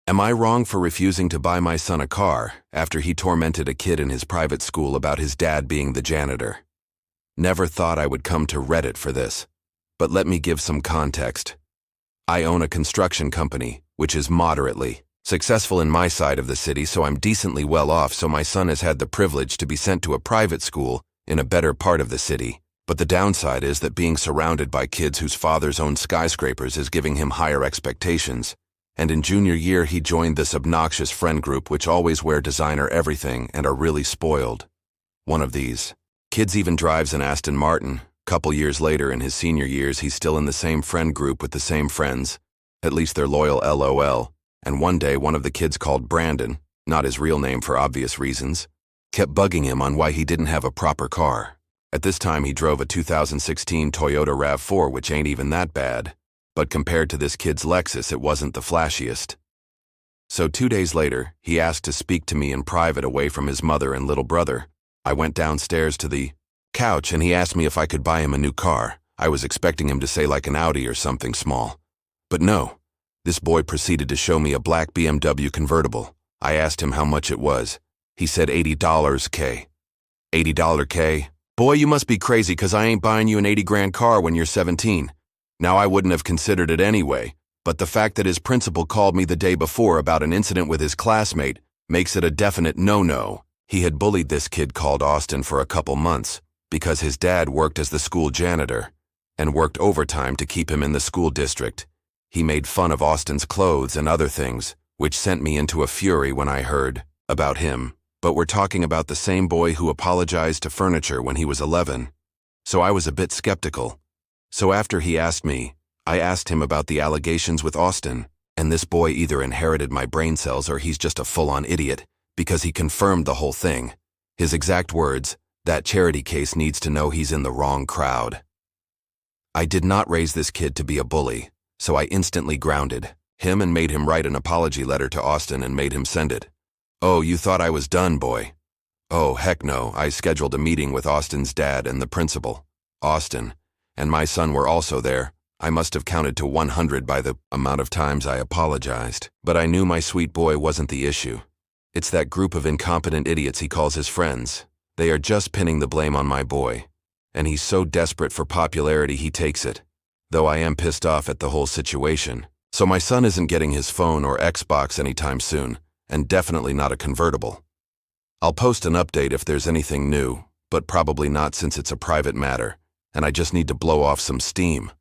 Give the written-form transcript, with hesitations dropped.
Am I wrong for refusing to buy my son a car after he tormented a kid in his private school about his dad being the janitor? Never thought I would come to Reddit for this, but let me give some context. I own a construction company, which is moderately successful in my side of the city, so I'm decently well off, so my son has had the privilege to be sent to a private school in a better part of the city. But the downside is that being surrounded by kids whose fathers own skyscrapers is giving him higher expectations. And in junior year, he joined this obnoxious friend group which always wear designer everything and are really spoiled. One of these kids even drives an Aston Martin. Couple years later, in his senior years, he's still in the same friend group with the same friends. At least they're loyal, LOL. And one day, one of the kids called Brandon, not his real name for obvious reasons, kept bugging him on why he didn't have a proper car. At this time, he drove a 2016 Toyota RAV4, which ain't even that bad. But compared to this kid's Lexus, it wasn't the flashiest. So 2 days later, he asked to speak to me in private away from his mother and little brother. I went downstairs to the couch and he asked me if I could buy him a new car. I was expecting him to say like an Audi or something small. But no, this boy proceeded to show me a black BMW convertible. I asked him how much it was. He said $80 K. $80 K? Boy, you must be crazy, 'cause I ain't buying you an 80 grand car when you're 17. Now, I wouldn't have considered it anyway, but the fact that his principal called me the day before about an incident with his classmate makes it a definite no-no. He had bullied this kid called Austin for a couple months because his dad worked as the school janitor and worked overtime to keep him in the school district. He made fun of Austin's clothes and other things, which sent me into a fury when I heard about him. But we're talking about the same boy who apologized to furniture when he was 11. So I was a bit skeptical. So after he asked me, I asked him about the allegations with Austin, and this boy either inherited my brain cells or he's just a full-on idiot, because he confirmed the whole thing. His exact words, "That charity case needs to know he's in the wrong crowd." I did not raise this kid to be a bully, so I instantly grounded him and made him write an apology letter to Austin and made him send it. Oh, you thought I was done, boy? Oh, heck no. I scheduled a meeting with Austin's dad and the principal. Austin and my son were also there. I must have counted to 100 by the amount of times I apologized. But I knew my sweet boy wasn't the issue. It's that group of incompetent idiots he calls his friends. They are just pinning the blame on my boy. And he's so desperate for popularity he takes it. Though I am pissed off at the whole situation. So my son isn't getting his phone or Xbox anytime soon, and definitely not a convertible. I'll post an update if there's anything new, but probably not since it's a private matter, and I just need to blow off some steam.